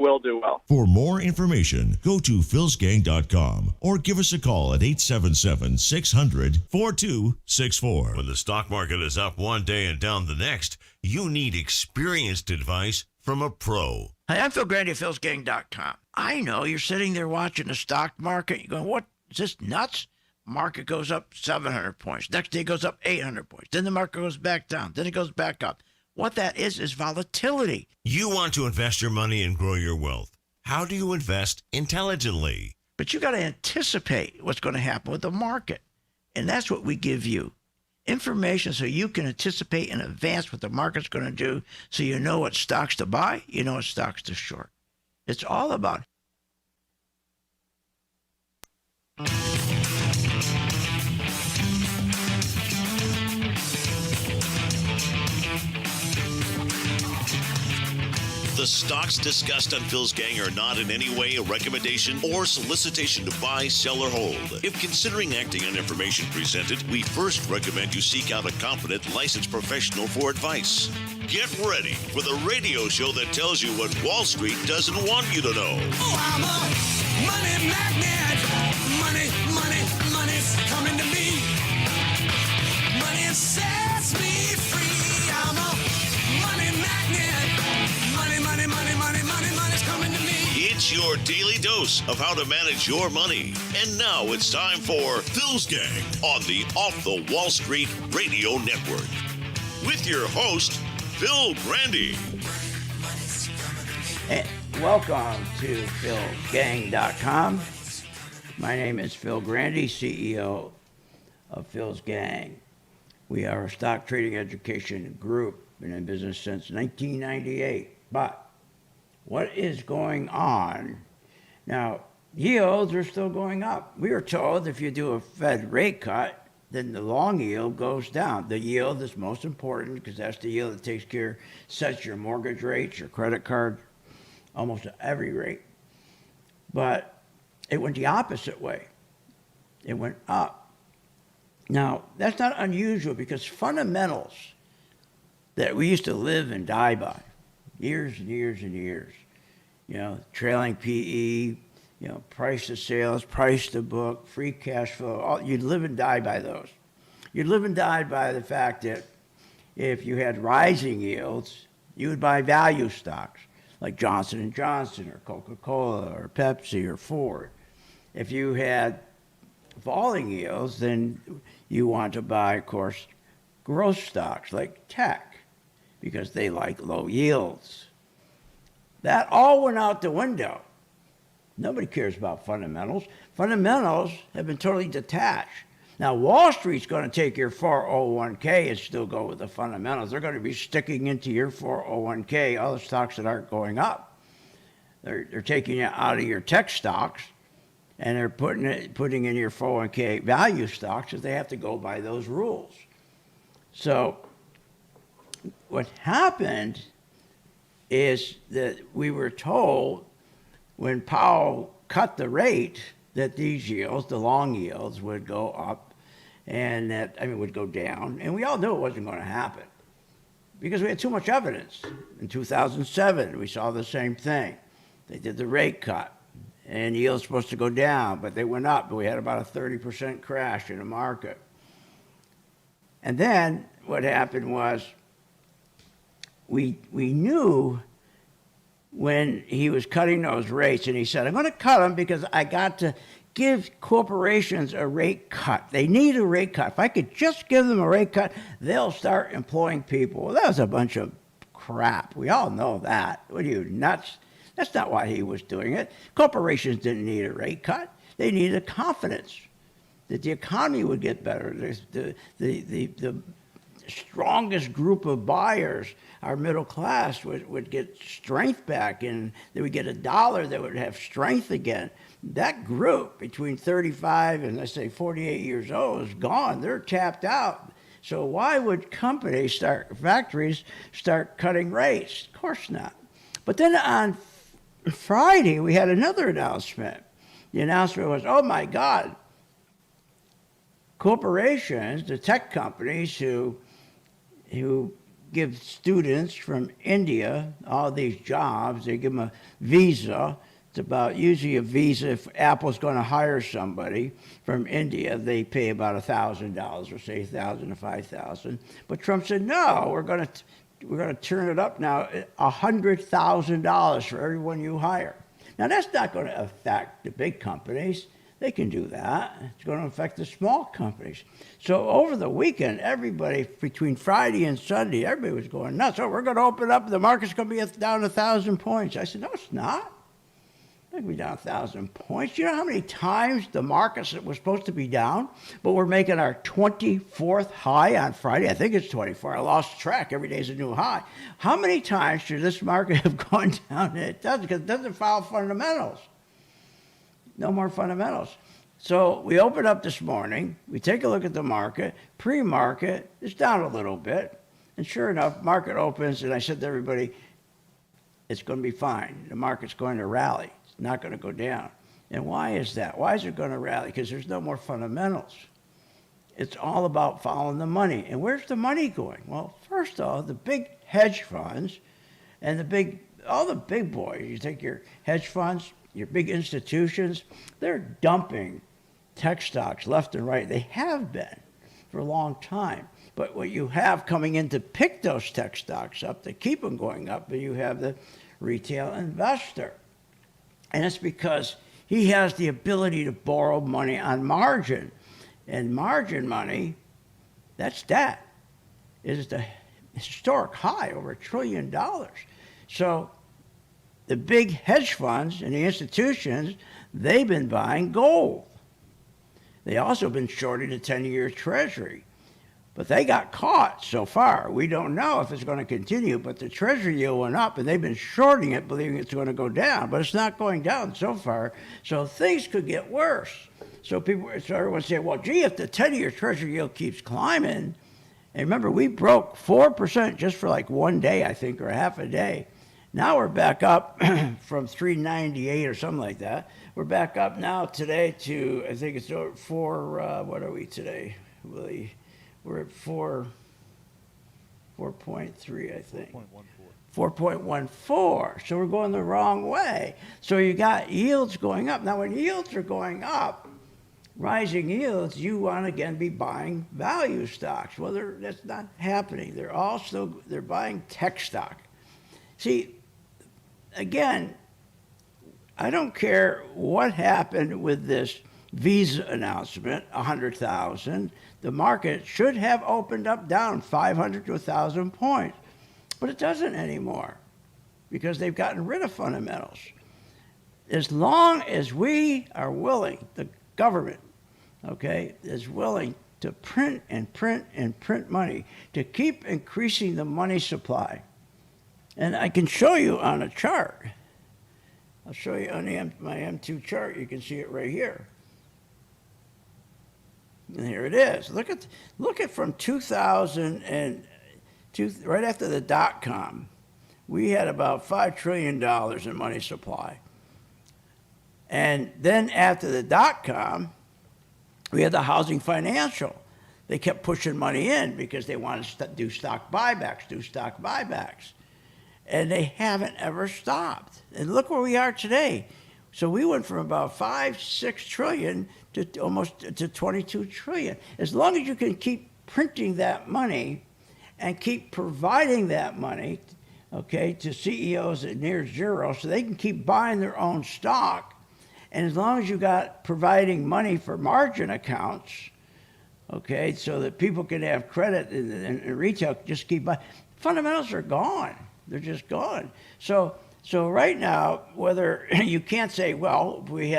Will do well. For more information, go to philsgang.com or give us a call at 877-600-4264. When the stock market is up one day and down the next, you need experienced advice from a pro. Hi, I'm Phil Grande of philsgang.com. I know you're sitting there watching the stock market. You're going, what? Is this nuts? Market goes up 700 points. Next day it goes up 800 points. Then the market goes back down. Then it goes back up. What that is volatility. You want to invest your money and grow your wealth. How do you invest intelligently? But you got to anticipate what's going to happen with the market. And that's what we give you. Information so you can anticipate in advance what the market's going to do, so you know what stocks to buy, you know what stocks to short. It's all about The stocks discussed on Phil's Gang are not in any way a recommendation or solicitation to buy, sell, or hold. If considering acting on information presented, we first recommend you seek out a competent, licensed professional for advice. Get ready for the radio show that tells you what Wall Street doesn't want you to know. Oh, I'm a money magnet. Money's coming to me. Money sets me free. I'm a money magnet. Money's coming to me. It's your daily dose of how to manage your money. And now it's time for Phil's Gang on the Off the Wall Street Radio Network. With your host, Phil Grande. Hey, welcome to philsgang.com. My name is Phil Grande, CEO of Phil's Gang. We are a stock trading education group, been in business since 1998. But what is going on? Now, yields are still going up. We were told if you do a Fed rate cut, then the long yield goes down. The yield is most important because that's the yield that takes care, sets your mortgage rates, your credit card, almost every rate. But it went the opposite way. It went up. Now, that's not unusual because fundamentals that we used to live and die by, years and years and years, trailing PE, price to sales, price to book, free cash flow, you'd live and die by those. You'd live and die by the fact that if you had rising yields, you would buy value stocks like Johnson & Johnson or Coca-Cola or Pepsi or Ford. If you had falling yields, then you want to buy, of course, growth stocks like tech because they like low yields. That all went out the window. Nobody cares about fundamentals. Fundamentals have been totally detached. Now, Wall Street's going to take your 401k and still go with the fundamentals. They're going to be sticking into your 401k all the stocks that aren't going up. They're taking it out of your tech stocks, and they're putting in your 401k value stocks if they have to go by those rules. So what happened is that we were told when Powell cut the rate that these yields, the long yields, would go up and would go down. And we all knew it wasn't going to happen because we had too much evidence. In 2007, we saw the same thing. They did the rate cut and yields supposed to go down, but they went up. But we had about a 30% crash in the market. And then what happened was we knew when he was cutting those rates, and he said, I'm going to cut them because I got to give corporations a rate cut. They need a rate cut. If I could just give them a rate cut, they'll start employing people. Well, that was a bunch of crap. We all know that. What are you, nuts? That's not why he was doing it. Corporations didn't need a rate cut. They needed confidence that the economy would get better. The strongest group of buyers, our middle class, would get strength back, and they would get a dollar that would have strength again. That group between 35 and, let's say, 48 years old is gone. They're tapped out. So why would factories start cutting rates? Of course not. But then on Friday, we had another announcement. The announcement was, oh my God, corporations, the tech companies who give students from India all these jobs. They give them a visa. It's about usually a visa. If Apple's going to hire somebody from India, they pay about $1,000, or say $1,000 to $5,000. But Trump said, no, we're going to turn it up now, $100,000 for everyone you hire. Now that's not going to affect the big companies. They can do that. It's going to affect the small companies. So over the weekend, everybody, between Friday and Sunday, everybody was going nuts. So we're going to open up, the market's going to be down 1,000 points. I said, no, it's not. It's going to be down 1,000 points. You know how many times the markets was supposed to be down, but we're making our 24th high on Friday? I think it's 24. I lost track. Every day is a new high. How many times should this market have gone down? It doesn't, because it doesn't follow fundamentals. No more fundamentals. So we open up this morning, we take a look at the market, pre-market, it's down a little bit, and sure enough, market opens, and I said to everybody, it's going to be fine. The market's going to rally. It's not going to go down. And why is that? Why is it going to rally? Because there's no more fundamentals. It's all about following the money. And where's the money going? Well, first of all, the big hedge funds and all the big boys, you take your hedge funds, your big institutions, they're dumping tech stocks left and right. They have been for a long time. But what you have coming in to pick those tech stocks up, to keep them going up, you have the retail investor. And it's because he has the ability to borrow money on margin. And margin money, that's debt. It is the historic high, over $1 trillion. So the big hedge funds and the institutions, they've been buying gold. They also been shorting the 10-year Treasury. But they got caught so far. We don't know if it's going to continue, but the Treasury yield went up, and they've been shorting it, believing it's going to go down. But it's not going down so far, so things could get worse. So everyone say, well, gee, if the 10-year Treasury yield keeps climbing, and remember, we broke 4% just for like one day, I think, or half a day. Now we're back up from 398 or something like that. We're back up now today to, I think it's 4, what are we today, Willie? We're at 4.3, I think. 4.14. So we're going the wrong way. So you got yields going up. Now when yields are going up, rising yields, you want to again be buying value stocks. Well, that's not happening. They're buying tech stock. See, again, I don't care what happened with this Visa announcement, 100,000. The market should have opened up down 500 to 1,000 points, but it doesn't anymore because they've gotten rid of fundamentals. As long as we are willing, the government, okay, is willing to print and print and print money to keep increasing the money supply. And I can show you on a chart. I'll show you on my M2 chart. You can see it right here. And here it is. Look at from 2002, right after the dot-com, we had about $5 trillion in money supply. And then after the dot-com, we had the housing financial. They kept pushing money in because they wanted to do stock buybacks. And they haven't ever stopped. And look where we are today. So we went from about 5-6 trillion to almost to 22 trillion. As long as you can keep printing that money and keep providing that money, okay, to CEOs at near zero so they can keep buying their own stock, and as long as you got providing money for margin accounts, okay, so that people can have credit and retail just keep buying, fundamentals are gone. They're just gone. So right now, whether you can't say, well, we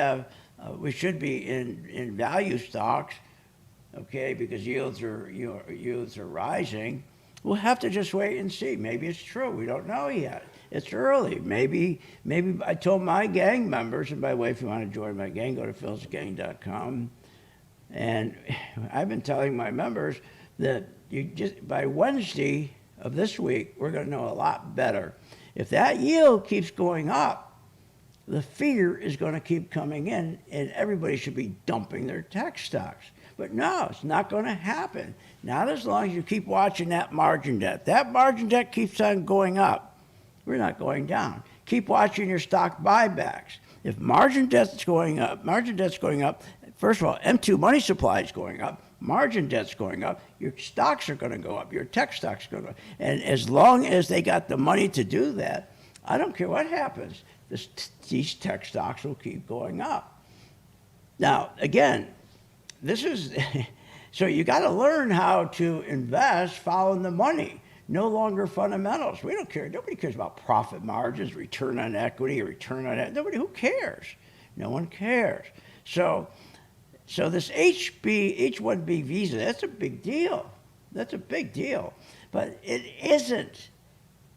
should be in value stocks, okay, because yields are rising. We'll have to just wait and see. Maybe it's true. We don't know yet. It's early. Maybe I told my gang members, and by the way, if you want to join my gang, go to philsgang.com. And I've been telling my members that by Wednesday of this week, we're going to know a lot better. If that yield keeps going up, the fear is going to keep coming in, and everybody should be dumping their tech stocks. But no, it's not going to happen. Not as long as you keep watching that margin debt. That margin debt keeps on going up. We're not going down. Keep watching your stock buybacks. If margin debt's going up, first of all, M2 money supply is going up, margin debt's going up, your stocks are going to go up, your tech stocks are going to go up. And as long as they got the money to do that, I don't care what happens, these tech stocks will keep going up. Now, again, this is, so you got to learn how to invest following the money. No longer fundamentals. We don't care. Nobody cares about profit margins, return on equity, or return on that. Nobody. Who cares? No one cares. So this H-1B visa, that's a big deal. That's a big deal. But it isn't,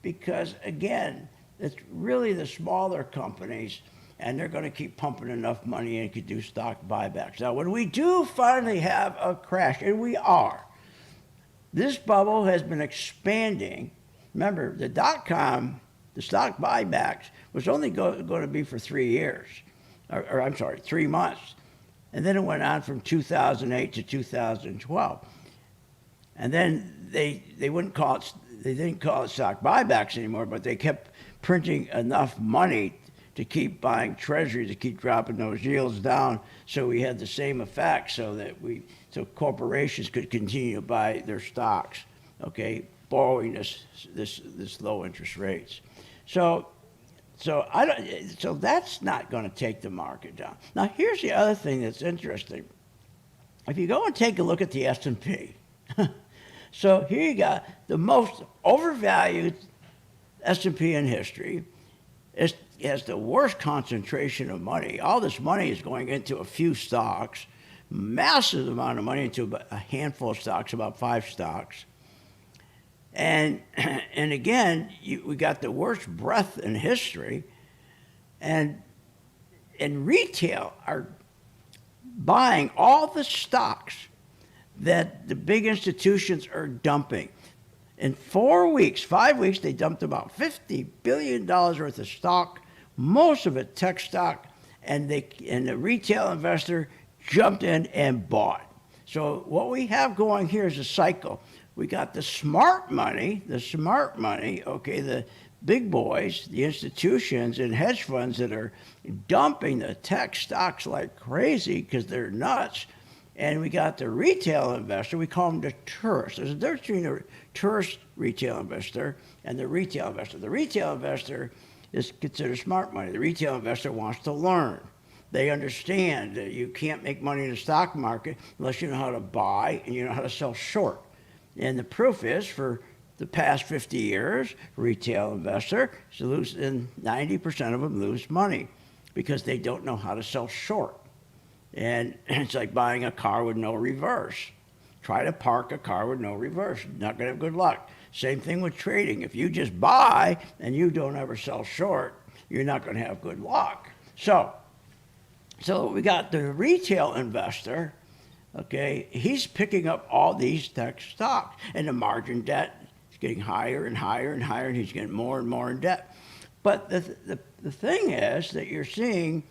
because again, it's really the smaller companies, and they're going to keep pumping enough money in to do stock buybacks. Now, when we do finally have a crash, and we are, this bubble has been expanding. Remember, the dot-com, the stock buybacks, was only going to be for 3 years, or I'm sorry, 3 months. And then it went on from 2008 to 2012. And then they didn't call it stock buybacks anymore, but they kept printing enough money to keep buying treasuries, to keep dropping those yields down, so we had the same effect, so corporations could continue to buy their stocks, okay, borrowing this low interest rates. So that's not going to take the market down. Now, here's the other thing that's interesting. If you go and take a look at the S&P, so here you got the most overvalued S&P in history. It has the worst concentration of money. All this money is going into a few stocks, massive amount of money into a handful of stocks, about 5 stocks. And again, we got the worst breadth in history. And retail are buying all the stocks that the big institutions are dumping. In 5 weeks, they dumped about $50 billion worth of stock, most of it tech stock, and the retail investor jumped in and bought. So what we have going here is a cycle. We got the smart money, okay, the big boys, the institutions and hedge funds that are dumping the tech stocks like crazy because they're nuts. And we got the retail investor, we call them the tourist. There's a difference between a tourist retail investor and the retail investor. The retail investor is considered smart money. The retail investor wants to learn. They understand that you can't make money in the stock market unless you know how to buy and you know how to sell short. And the proof is, for the past 50 years, retail investor, and 90% of them lose money because they don't know how to sell short. And it's like buying a car with no reverse. Try to park a car with no reverse. You're not going to have good luck. Same thing with trading. If you just buy and you don't ever sell short, you're not going to have good luck. So we got the retail investor, okay, he's picking up all these tech stocks, and the margin debt is getting higher and higher and higher, and he's getting more and more in debt. But the thing is that you're seeing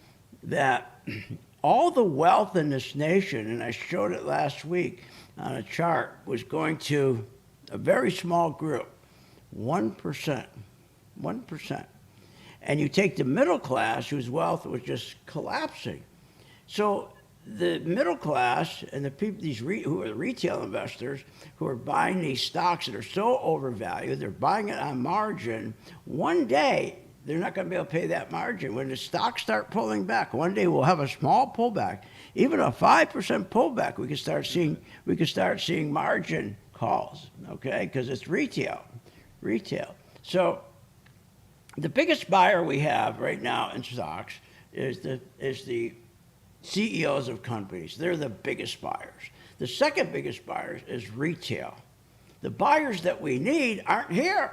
that all the wealth in this nation, and I showed it last week on a chart, was going to a very small group, 1%. And you take the middle class, whose wealth was just collapsing. So the middle class and the people, who are the retail investors, who are buying these stocks that are so overvalued, they're buying it on margin. One day, they're not going to be able to pay that margin. When the stocks start pulling back, one day we'll have a small pullback, even a 5% pullback. We can start seeing margin calls, okay? Because it's retail. So the biggest buyer we have right now in stocks is the CEOs of companies. They're the biggest buyers. The second biggest buyers is retail. The buyers that we need aren't here.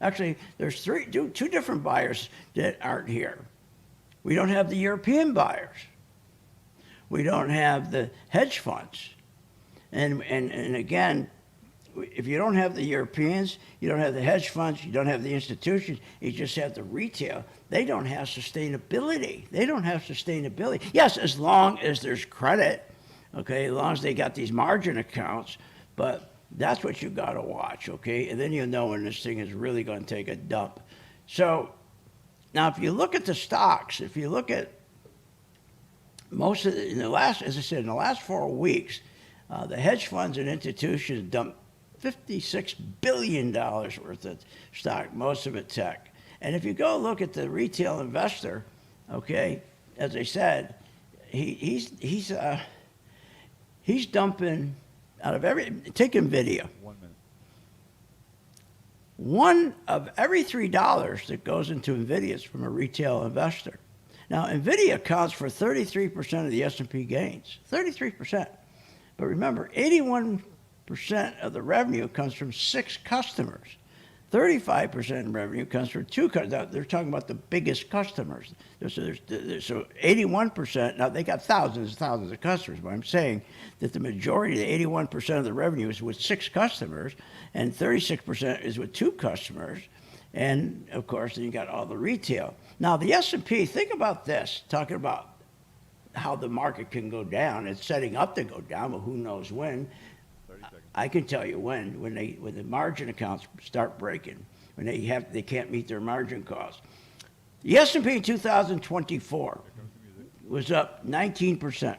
Actually, there's two different buyers that aren't here. We don't have the European buyers. We don't have the hedge funds. And again, if you don't have the Europeans, you don't have the hedge funds, you don't have the institutions, you just have the retail, they don't have sustainability. Yes, as long as there's credit, okay, as long as they got these margin accounts. But that's what you got to watch, okay? And then you'll know when this thing is really going to take a dump. So now if you look at the stocks, if you look at most of in the last, as I said, in the last 4 weeks, the hedge funds and institutions dumped $56 billion worth of stock, most of it tech. And if you go look at the retail investor, okay, as I said, he's dumping out of take NVIDIA. 1 minute. One of every $3 that goes into NVIDIA is from a retail investor. Now, NVIDIA accounts for 33% of the S&P gains, 33%. But remember, 81% of the revenue comes from 6 customers. 35% of revenue comes from 2 customers. They're talking about the biggest customers. So 81%, now they got thousands and thousands of customers, but I'm saying that the majority, the 81% of the revenue is with 6 customers, and 36% is with 2 customers. And of course, then you got all the retail. Now the S&P, think about this, talking about how the market can go down. It's setting up to go down, but who knows when. I can tell you when the margin accounts start breaking, when they can't meet their margin costs. The S&P in 2024 was up 19%.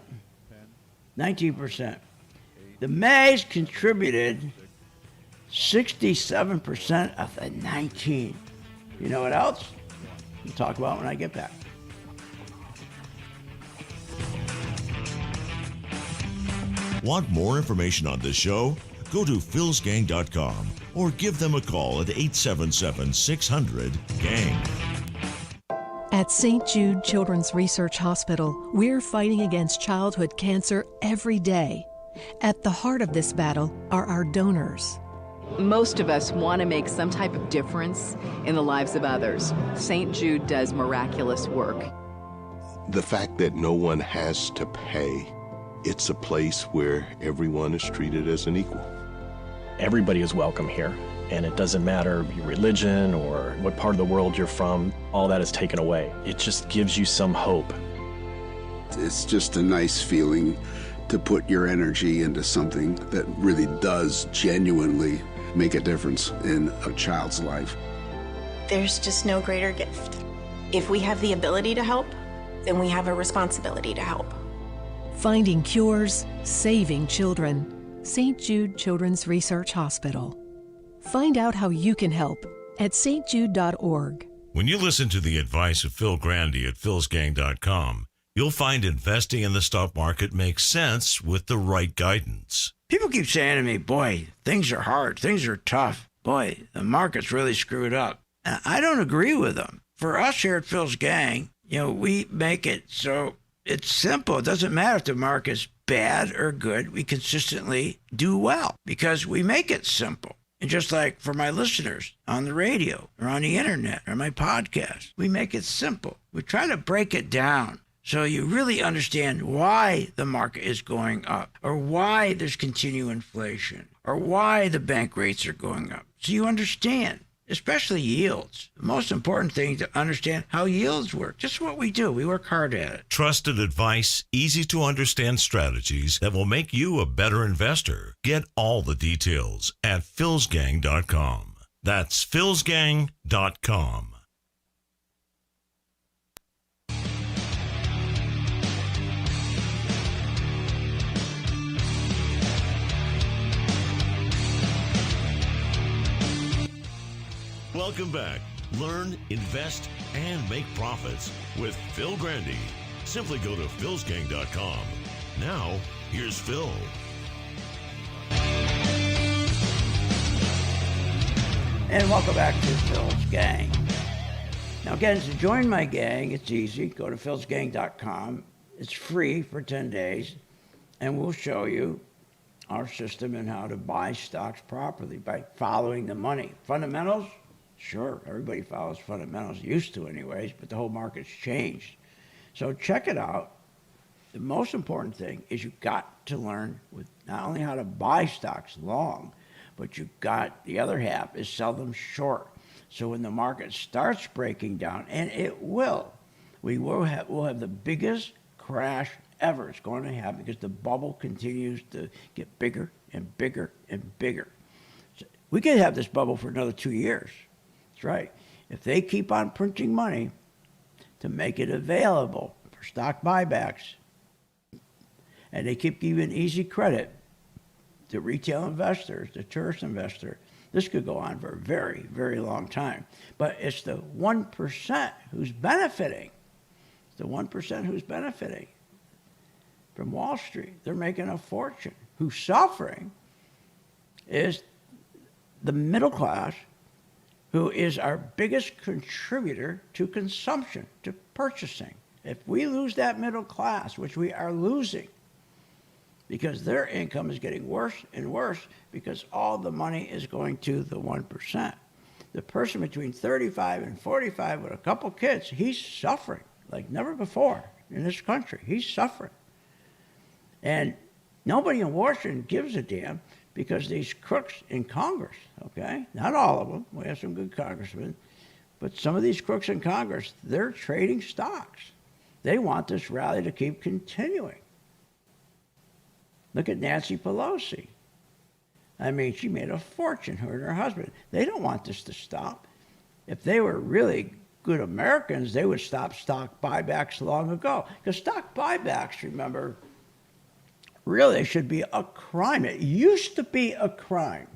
19%. The Mays contributed 67% of the 19. You know what else? We'll talk about when I get back. Want more information on this show? Go to philsgang.com or give them a call at 877-600-GANG. At St. Jude Children's Research Hospital, we're fighting against childhood cancer every day. At the heart of this battle are our donors. Most of us want to make some type of difference in the lives of others. St. Jude does miraculous work. The fact that no one has to pay, it's a place where everyone is treated as an equal. Everybody is welcome here, and it doesn't matter your religion or what part of the world you're from, all that is taken away. It just gives you some hope. It's just a nice feeling to put your energy into something that really does genuinely make a difference in a child's life. There's just no greater gift. If we have the ability to help, then we have a responsibility to help. Finding cures, saving children. St. Jude Children's Research Hospital. Find out how you can help at stjude.org. When you listen to the advice of Phil Grande at philsgang.com, you'll find investing in the stock market makes sense with the right guidance. People keep saying to me, boy, things are hard, things are tough. Boy, the market's really screwed up. And I don't agree with them. For us here at Phil's Gang, we make it so it's simple. It doesn't matter if the market's bad or good. We consistently do well because we make it simple. And just like for my listeners on the radio or on the internet or my podcast, we make it simple. We try to break it down so you really understand why the market is going up or why there's continued inflation or why the bank rates are going up. So you understand. Especially yields. The most important thing is to understand how yields work. Just what we do. We work hard at it. Trusted advice, easy to understand strategies that will make you a better investor. Get all the details at philsgang.com. That's philsgang.com. Welcome back. Learn, invest, and make profits with Phil Grande. Simply go to philsgang.com. Now, here's Phil. And welcome back to Phil's Gang. Now again, to join my gang, it's easy. Go to philsgang.com. It's free for 10 days. And we'll show you our system and how to buy stocks properly by following the money. Fundamentals? Sure, everybody follows fundamentals, used to anyways, but the whole market's changed. So check it out. The most important thing is you've got to learn with not only how to buy stocks long, but you've got the other half is sell them short. So when the market starts breaking down, and it will, we'll have the biggest crash ever it's going to happen because the bubble continues to get bigger and bigger and bigger. So we could have this bubble for another 2 years. That's right. If they keep on printing money to make it available for stock buybacks, and they keep giving easy credit to retail investors, to tourist investors, this could go on for a very, very long time. But it's the 1% who's benefiting. It's the 1% who's benefiting from Wall Street. They're making a fortune. Who's suffering is the middle class, who is our biggest contributor to consumption, to purchasing. If we lose that middle class, which we are losing, because their income is getting worse and worse because all the money is going to the 1%. The person between 35 and 45 with a couple kids, he's suffering like never before in this country. He's suffering. And nobody in Washington gives a damn because these crooks in Congress, okay, not all of them, we have some good congressmen, but some of these crooks in Congress, they're trading stocks. They want this rally to keep continuing. Look at Nancy Pelosi. I mean, she made a fortune, her and her husband. They don't want this to stop. If they were really good Americans, they would stop stock buybacks long ago. Because stock buybacks, remember, really should be a crime. It used to be a crime.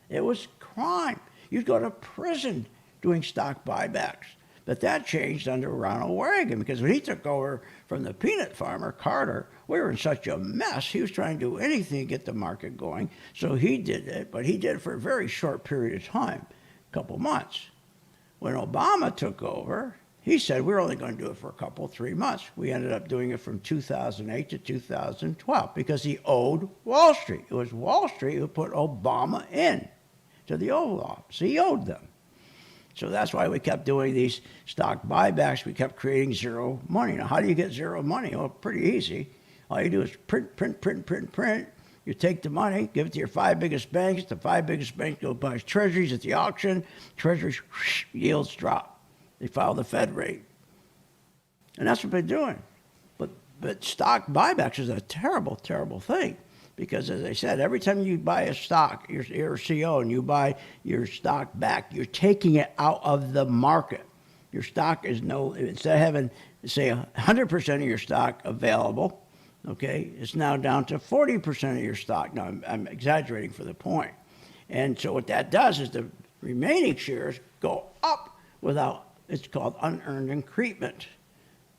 It was crime. You'd go to prison doing stock buybacks. But that changed under Ronald Reagan, because when he took over from the peanut farmer, Carter, we were in such a mess. He was trying to do anything to get the market going. So he did it, but he did it for a very short period of time, a couple months. When Obama took over, he said we're only going to do it for a 3 months. We ended up doing it from 2008 to 2012 because he owed Wall Street. It was Wall Street who put Obama in to the Oval Office. He owed them. So that's why we kept doing these stock buybacks. We kept creating zero money. Now, how do you get zero money? Well, pretty easy. All you do is print. You take the money, give it to your 5 biggest banks. The 5 biggest banks go buy treasuries at the auction. Treasuries, yields drop. They follow the Fed rate. And that's what they're doing. But stock buybacks is a terrible, terrible thing. Because, as I said, every time you buy a stock, you're a CEO, and you buy your stock back, you're taking it out of the market. Your stock is instead of having, say, 100% of your stock available, okay, it's now down to 40% of your stock. Now, I'm exaggerating for the point. And so what that does is the remaining shares go up without, it's called unearned increment.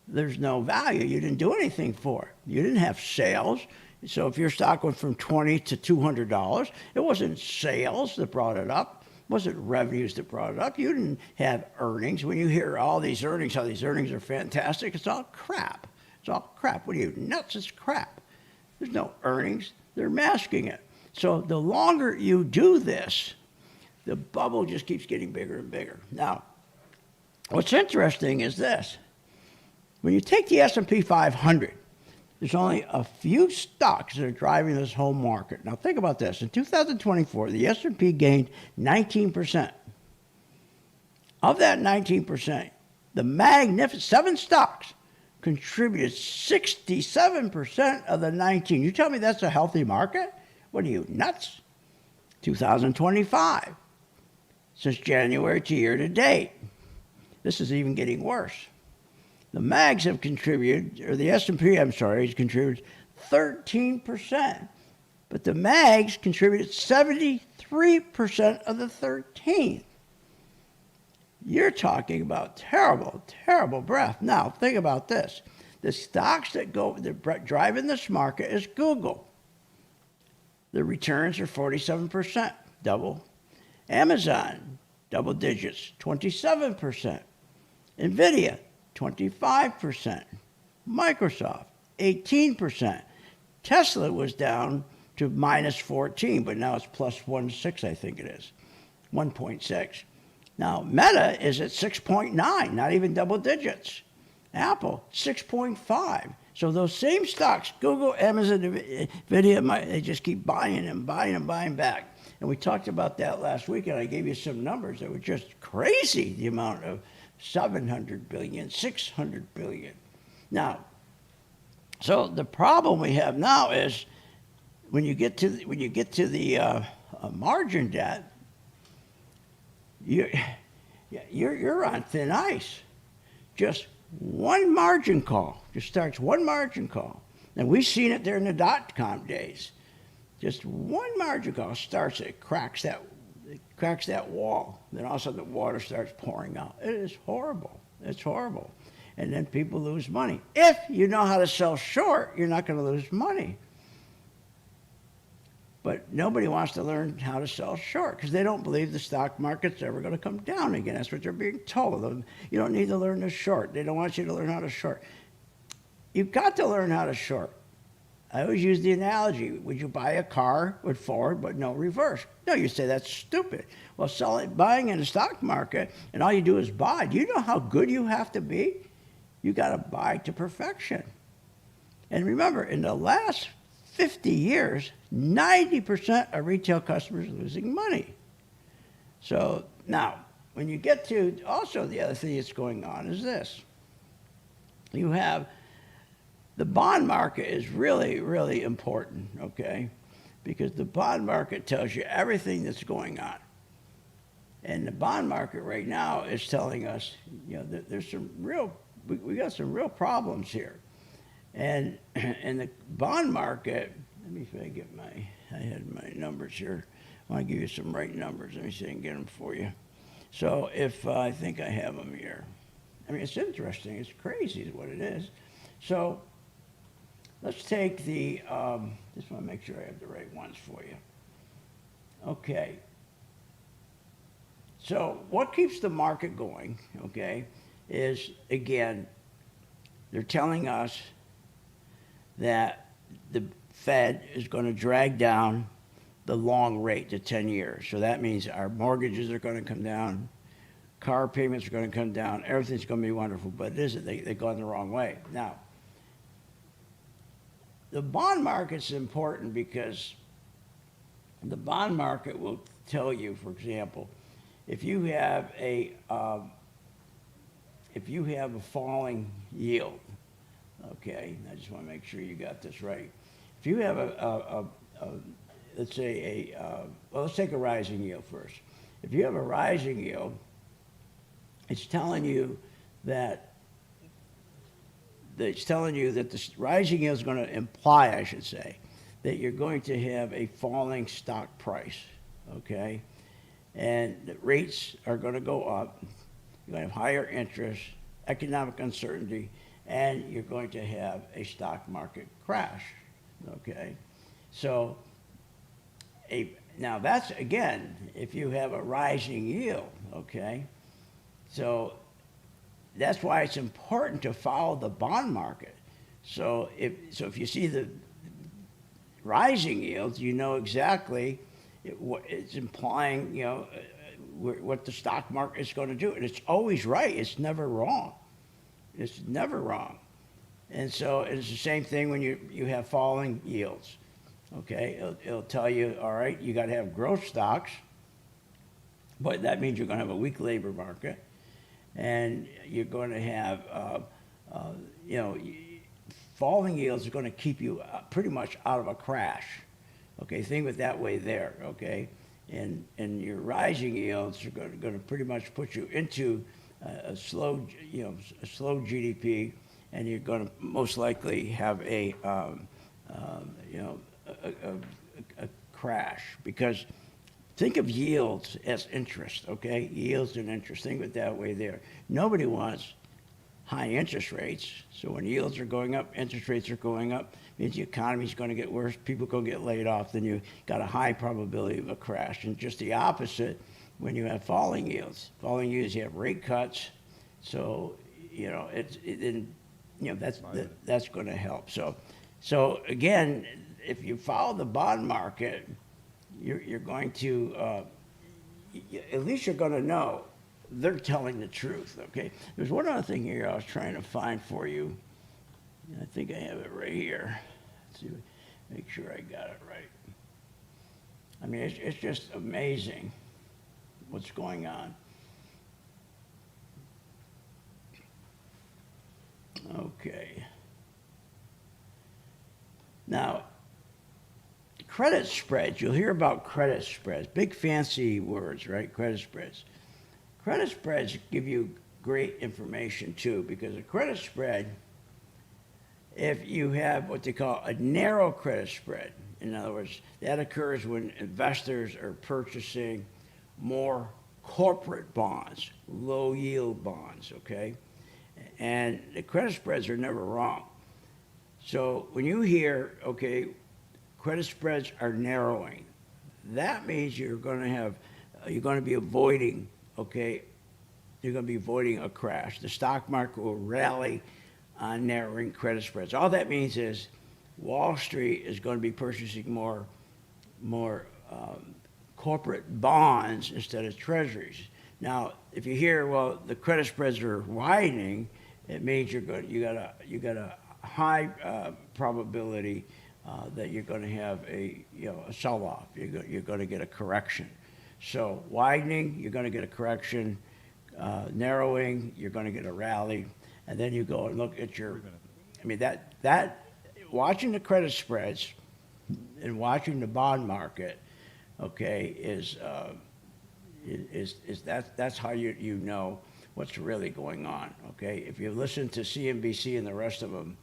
There's no value. You didn't do anything for it. You didn't have sales. So if your stock went from $20 to $200, it wasn't sales that brought it up. It wasn't revenues that brought it up. You didn't have earnings. When you hear all these earnings, how these earnings are fantastic, it's all crap. It's all crap. What are you, nuts? It's crap. There's no earnings. They're masking it. So the longer you do this, the bubble just keeps getting bigger and bigger. Now, what's interesting is this. When you take the S&P 500, there's only a few stocks that are driving this whole market. Now think about this. In 2024, the S&P gained 19%. Of that 19%, the magnificent 7 stocks contributed 67% of the 19. You tell me that's a healthy market? What are you, nuts? 2025, since January to year to date. This is even getting worse. The mags have contributed, or the S&P, has contributed 13%. But the mags contributed 73% of the 13. You're talking about terrible, terrible breath. Now, think about this. The stocks that drive in this market is Google. The returns are 47%, double. Amazon, double digits, 27%. NVIDIA, 25%. Microsoft, 18%. Tesla was down to minus 14, but now it's plus 1.6, I think it is. 1.6. Now, Meta is at 6.9, not even double digits. Apple, 6.5. So those same stocks, Google, Amazon, NVIDIA, they just keep buying and buying back. And we talked about that last week, and I gave you some numbers that were just crazy, the amount of 700 billion, 600 billion. Now, So the problem we have now is when you get to the margin debt, you're on thin ice. Just one margin call just starts one margin call, and we've seen it there in the dot-com days. Just one margin call starts it, cracks that wall. Then all of a sudden the water starts pouring out. It is horrible. It's horrible. And then people lose money. If you know how to sell short, you're not going to lose money. But nobody wants to learn how to sell short because they don't believe the stock market's ever going to come down again. That's what they're being told. You don't need to learn to short. They don't want you to learn how to short. You've got to learn how to short. I always use the analogy, would you buy a car with forward but no reverse? No, you say that's stupid. Well, buying in the stock market and all you do is buy. Do you know how good you have to be? You got to buy to perfection. And remember, in the last 50 years, 90% of retail customers are losing money. So now, when you get to, also the other thing that's going on is this. You have, the bond market is really, really important, okay? Because the bond market tells you everything that's going on. And the bond market right now is telling us, there's some real, we got some real problems here. And the bond market, let me see if I get I had my numbers here. I want to give you some right numbers. Let me see if I can get them for you. So if I think I have them here. I mean, it's interesting. It's crazy is what it is. So let's take just want to make sure I have the right ones for you. Okay. So what keeps the market going, okay, is, again, they're telling us that the Fed is going to drag down the long rate to 10 years. So that means our mortgages are going to come down, car payments are going to come down, everything's going to be wonderful, but it isn't. They've gone the wrong way. Now, the bond market's important because the bond market will tell you, for example, if you have a falling yield, okay, I just want to make sure you got this right. If you have let's say let's take a rising yield first. If you have a rising yield, it's telling you that the rising yield is going to imply, I should say, that you're going to have a falling stock price, okay? And the rates are going to go up. You're going to have higher interest, economic uncertainty, and you're going to have a stock market crash, okay? So now that's, again, if you have a rising yield, okay? So that's why it's important to follow the bond market. So if you see the rising yields, you know exactly what it's implying, what the stock market is going to do. And it's always right. It's never wrong. It's never wrong. And so it's the same thing when you have falling yields. Okay, it'll tell you, all right, you got to have growth stocks, but that means you're going to have a weak labor market, and you're going to have, falling yields are going to keep you pretty much out of a crash. Okay, think of it that way there. Okay, and your rising yields are going to pretty much put you into a slow GDP, and you're going to most likely have a crash, because think of yields as interest, okay? Yields and interest, think of it that way there. Nobody wants high interest rates, so when yields are going up, interest rates are going up, means the economy's going to get worse, people are going to get laid off, then you got a high probability of a crash. And just the opposite when you have falling yields. Falling yields, you have rate cuts, so that's going to help. So again, if you follow the bond market, you're going to, at least you're going to know they're telling the truth, okay? There's one other thing here I was trying to find for you. I think I have it right here. Let's see, make sure I got it right. I mean, it's just amazing what's going on. Okay. credit spreads. You'll hear about credit spreads, big fancy words, right? Credit spreads. Credit spreads give you great information too, because a credit spread, if you have what they call a narrow credit spread, in other words, that occurs when investors are purchasing more corporate bonds, low yield bonds, okay? And the credit spreads are never wrong. So when you hear, okay, credit spreads are narrowing, that means you're going to be avoiding, okay, you're going to be avoiding a crash. The stock market will rally on narrowing credit spreads. All that means is Wall Street is going to be purchasing more corporate bonds instead of treasuries. Now, if you hear, well, the credit spreads are widening, it means you got a high probability that you're going to have a sell-off. You're going to get a correction. So widening, you're going to get a correction. Narrowing, you're going to get a rally. And then you go and look at that watching the credit spreads and watching the bond market, okay, that's how you know what's really going on, okay? If you listen to CNBC and the rest of them,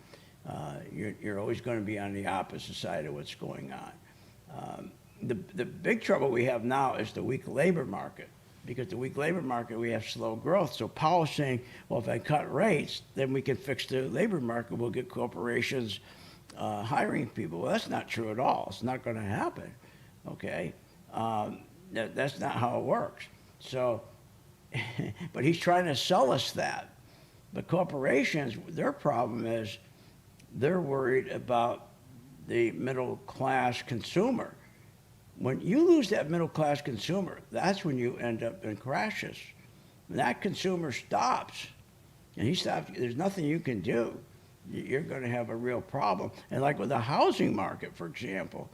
you're always going to be on the opposite side of what's going on. The big trouble we have now is the weak labor market, because the weak labor market, we have slow growth. So Powell's saying, well, if I cut rates, then we can fix the labor market. We'll get corporations hiring people. Well, that's not true at all. It's not going to happen, okay? That's not how it works. So, but he's trying to sell us that. But corporations, their problem is they're worried about the middle class consumer. When you lose that middle class consumer, that's when you end up in crashes. When that consumer stops, and he stops, there's nothing you can do. You're going to have a real problem. And like with the housing market, for example,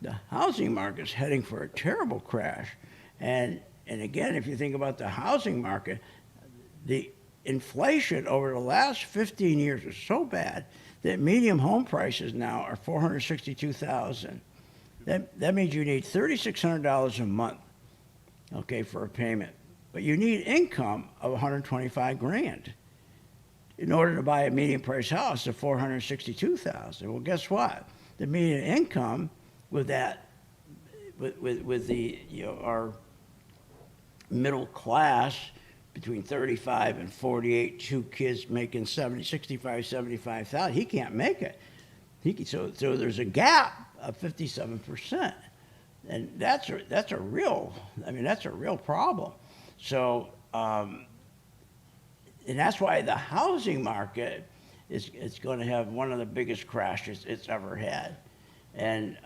the housing market's heading for a terrible crash. And again, if you think about the housing market, the inflation over the last 15 years is so bad that median home prices now are $462,000. That means you need $3,600 a month, okay, for a payment. But you need income of $125,000 in order to buy a median price house of $462,000. Well, guess what? The median income with that, with the our middle class between 35 and 48, 2 kids making 75,000, he can't make it. So there's a gap of 57%, and that's a real problem. So and that's why the housing market is going to have one of the biggest crashes it's ever had. And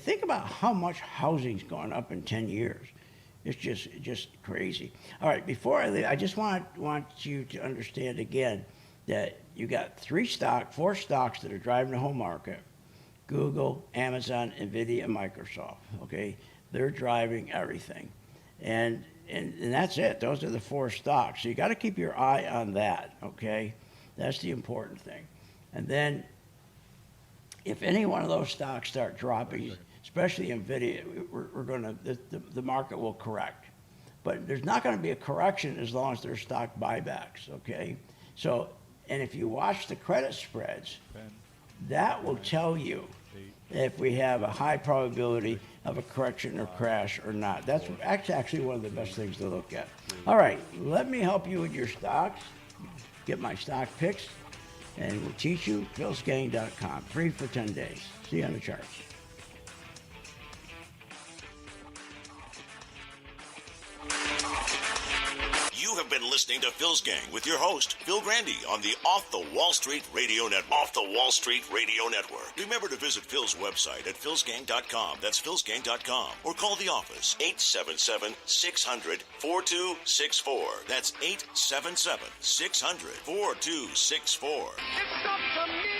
think about how much housing's gone up in 10 years. It's just crazy. All right, before I leave, I just want you to understand again that you got 4 stocks that are driving the whole market: Google, Amazon, NVIDIA, and Microsoft. Okay, they're driving everything, and that's it. Those are the 4 stocks. So you got to keep your eye on that. Okay, that's the important thing. And then, if any one of those stocks start dropping, especially NVIDIA, the market will correct. But there's not going to be a correction as long as there's stock buybacks. Okay, so. And if you watch the credit spreads, that will tell you if we have a high probability of a correction or crash or not. That's actually one of the best things to look at. All right, let me help you with your stocks. Get my stock picks, and we'll teach you. philsgang.com, free for 10 days. See you on the charts. You have been listening to Phil's Gang with your host, Phil Grande, on the Off the Wall Street Radio Network. Off the Wall Street Radio Network. Remember to visit Phil's website at philsgang.com. That's philsgang.com. Or call the office, 877-600-4264. That's 877-600-4264. It's up to me.